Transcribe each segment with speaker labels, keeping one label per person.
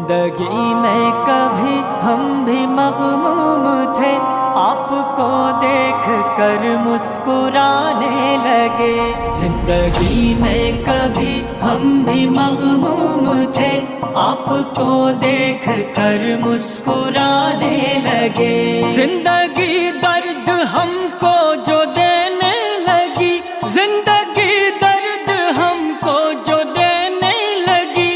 Speaker 1: زندگی میں کبھی ہم بھی مغموم تھے، آپ کو دیکھ کر مسکرانے لگے۔ زندگی میں کبھی ہم بھی مغموم تھے، آپ کو دیکھ کر مسکرانے لگے۔ زندگی درد ہم کو جو دینے لگی، زندگی درد ہم کو جو دینے لگی،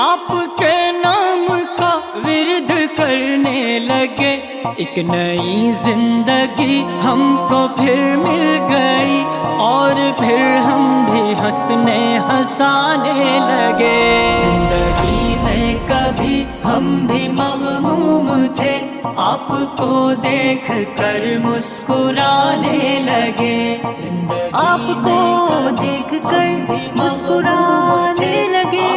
Speaker 1: آپ کے نام کا ورد کرنے لگے۔ ایک نئی زندگی ہم کو پھر مل گئی، اور پھر ہم بھی ہنسنے ہنسانے لگے۔ زندگی میں کبھی ہم بھی مغموم تھے، آپ کو دیکھ کر مسکرانے لگے۔
Speaker 2: آپ کو دیکھ کر مسکرانے لگے،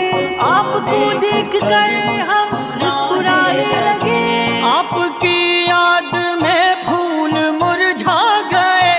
Speaker 2: آپ کو دیکھ کر ہم مسکرانے لگے۔
Speaker 1: آپ کی یاد میں پھول مرجھا گئے،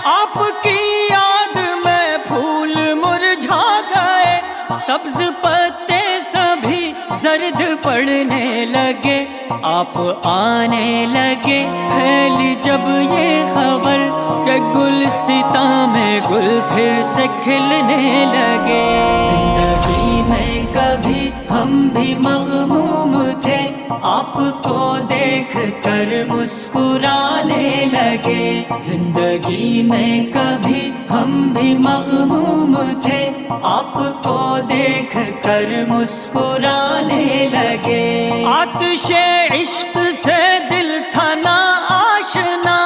Speaker 1: آپ کی یاد میں پھول مرجھا گئے، سبز پتے سبھی زرد پڑنے لگے۔ آپ آنے لگے، پھیلی جب یہ خبر کہ گلستاں میں گل پھر سے کھلنے لگے۔ زندگی میں کبھی ہم بھی مغموم تھے، آپ کو دیکھ کر مسکرانے لگے۔ زندگی میں کبھی ہم بھی مغموم تھے، آپ کو دیکھ کر مسکرانے لگے۔ آتش عشق سے دل تھا نا آشنا،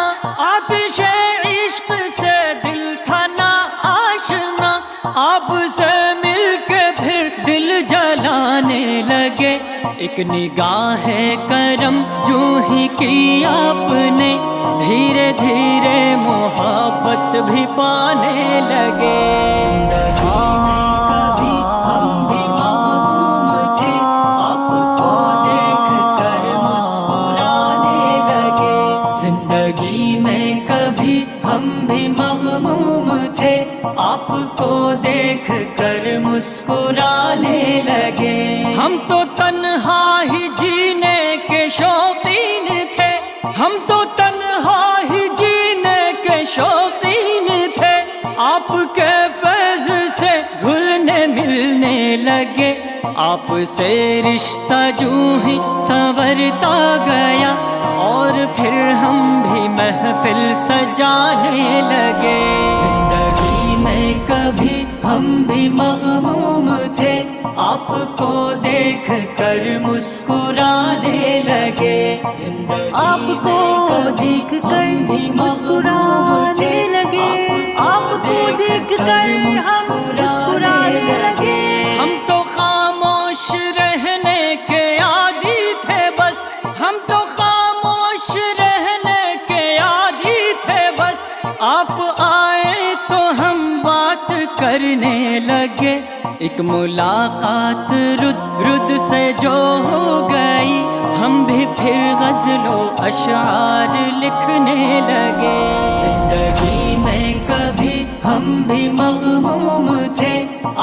Speaker 1: آتش عشق سے دل تھا نا آشنا، آپ سے مل کے پھر دل جلانے لگے۔ ایک نگاہ کرم جو ہی کی آپ نے، دھیرے دھیرے محبت بھی پانے لگے۔ زندگی میں کبھی ہم بھی مغموم تھے، آپ کو دیکھ کر مسکرانے لگے۔ زندگی میں کبھی ہم بھی مغموم تھے، آپ کو دیکھ کر مسکرانے لگے۔ ہم تو تنہا ہی جینے کے شوقین تھے، ہم تو تنہا ہی جینے کے شوقین تھے، آپ کے فیض سے گھلنے ملنے لگے۔ آپ سے رشتہ جو ہی سنورتا گیا، اور پھر ہم بھی محفل سجانے لگے۔ زندگی میں کبھی ہم بھی مغموم تھے، آپ کو دیکھ کر مسکرانے لگے۔
Speaker 2: آپ کو دیکھ کر مسکرانے لگے، آپ کو دیکھ کر ہم مسکرانے لگے۔
Speaker 1: ہم تو خاموش رہنے کے عادی تھے بس، ہم تو خاموش رہنے کے عادی تھے بس، آپ آئے تو ہم بات کرنے لگے۔ ایک ملاقات رد سے جو ہو گئی، ہم بھی پھر غزل و اشعار لکھنے لگے۔ زندگی میں کبھی ہم بھی مغموم تھے،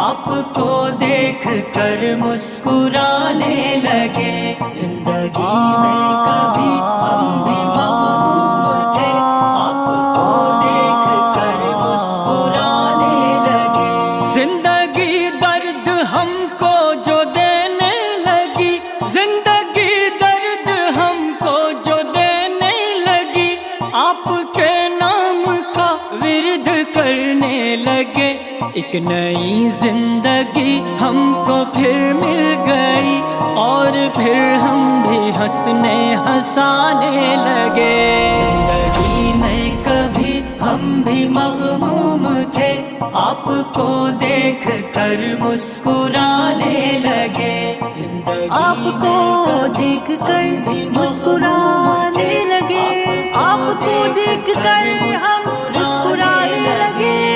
Speaker 1: آپ کو دیکھ کر مسکرانے لگے۔ زندگی میں کبھی ہم بھی مغموم تھے، آپ کو دیکھ کر مسکرانے لگے۔ زندگی درد ہم کو جو دینے لگی، زندگی درد ہم کو جو دینے لگی، آپ کے نام کا ورد کرنے لگے۔ ایک نئی زندگی ہم کو پھر مل گئی، اور پھر ہم بھی ہنسنے ہنسانے لگے۔ زندگی میں کبھی ہم بھی مغموم تھے، آپ کو دیکھ کر مسکرانے لگے۔
Speaker 2: آپ کو دیکھ کر مسکرانے لگے، آپ کو دیکھ کر ہم مسکرانے لگے۔